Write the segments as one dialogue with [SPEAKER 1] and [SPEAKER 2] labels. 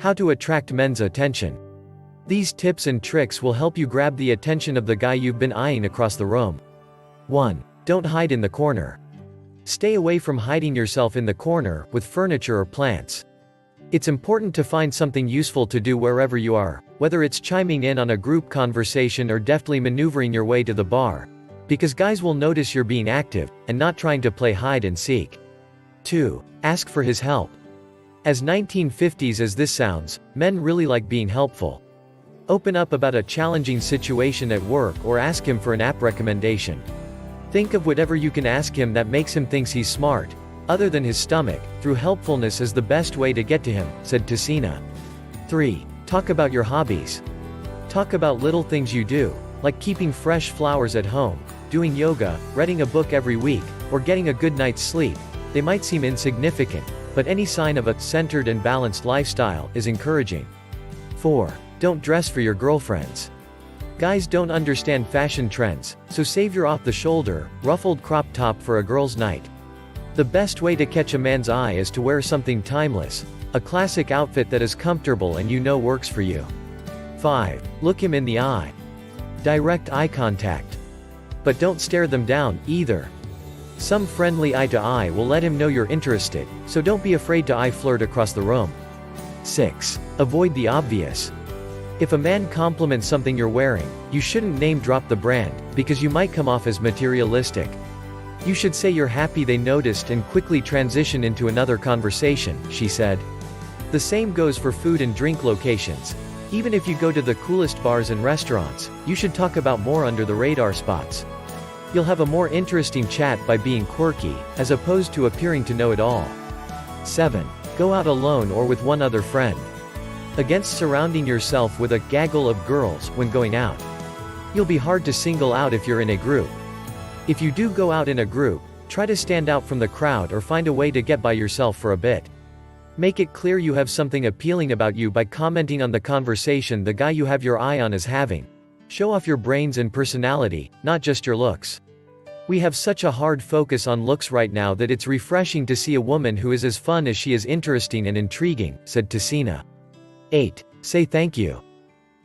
[SPEAKER 1] How to attract men's attention. These tips and tricks will help you grab the attention of the guy you've been eyeing across the room. 1. Don't hide in the corner. Stay away from hiding yourself in the corner, with furniture or plants. It's important to find something useful to do wherever you are, whether it's chiming in on a group conversation or deftly maneuvering your way to the bar. Because guys will notice you're being active, and not trying to play hide and seek. 2. Ask for his help. As 1950s as this sounds, men really like being helpful. Open up about a challenging situation at work or ask him for an app recommendation. Think of whatever you can ask him that makes him thinks he's smart, other than his stomach, through helpfulness is the best way to get to him, said Tessina. 3. Talk about your hobbies. Talk about little things you do, like keeping fresh flowers at home, doing yoga, reading a book every week, or getting a good night's sleep. They might seem insignificant, but any sign of a centered and balanced lifestyle is encouraging. 4. Don't dress for your girlfriends. Guys don't understand fashion trends, so save your off-the-shoulder, ruffled crop top for a girl's night. The best way to catch a man's eye is to wear something timeless, a classic outfit that is comfortable and you know works for you. 5. Look him in the eye. Direct eye contact. But don't stare them down, either. Some friendly eye-to-eye will let him know you're interested, so don't be afraid to eye flirt across the room. 6. Avoid the obvious. If a man compliments something you're wearing, you shouldn't name-drop the brand, because you might come off as materialistic. You should say you're happy they noticed and quickly transition into another conversation, she said. The same goes for food and drink locations. Even if you go to the coolest bars and restaurants, you should talk about more under-the-radar spots. You'll have a more interesting chat by being quirky, as opposed to appearing to know it all. 7. Go out alone or with one other friend. Against surrounding yourself with a gaggle of girls when going out. You'll be hard to single out if you're in a group. If you do go out in a group, try to stand out from the crowd or find a way to get by yourself for a bit. Make it clear you have something appealing about you by commenting on the conversation the guy you have your eye on is having. Show off your brains and personality, not just your looks. We have such a hard focus on looks right now that it's refreshing to see a woman who is as fun as she is interesting and intriguing, said Tessina. 8. Say thank you.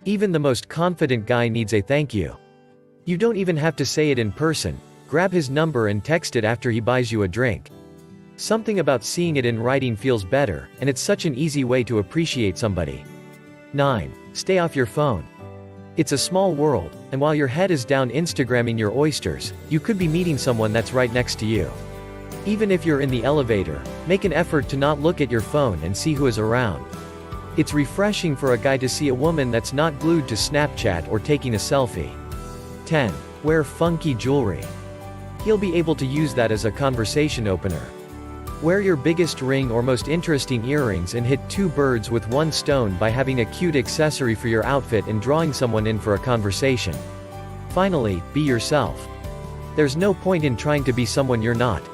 [SPEAKER 1] Even the most confident guy needs a thank you. You don't even have to say it in person. Grab his number and text it after he buys you a drink. Something about seeing it in writing feels better, and it's such an easy way to appreciate somebody. 9. Stay off your phone. It's a small world, and while your head is down Instagramming your oysters, you could be meeting someone that's right next to you. Even if you're in the elevator, make an effort to not look at your phone and see who is around. It's refreshing for a guy to see a woman that's not glued to Snapchat or taking a selfie. 10. Wear funky jewelry. He'll be able to use that as a conversation opener. Wear your biggest ring or most interesting earrings and hit 2 birds with 1 stone by having a cute accessory for your outfit and drawing someone in for a conversation. Finally, be yourself. There's no point in trying to be someone you're not.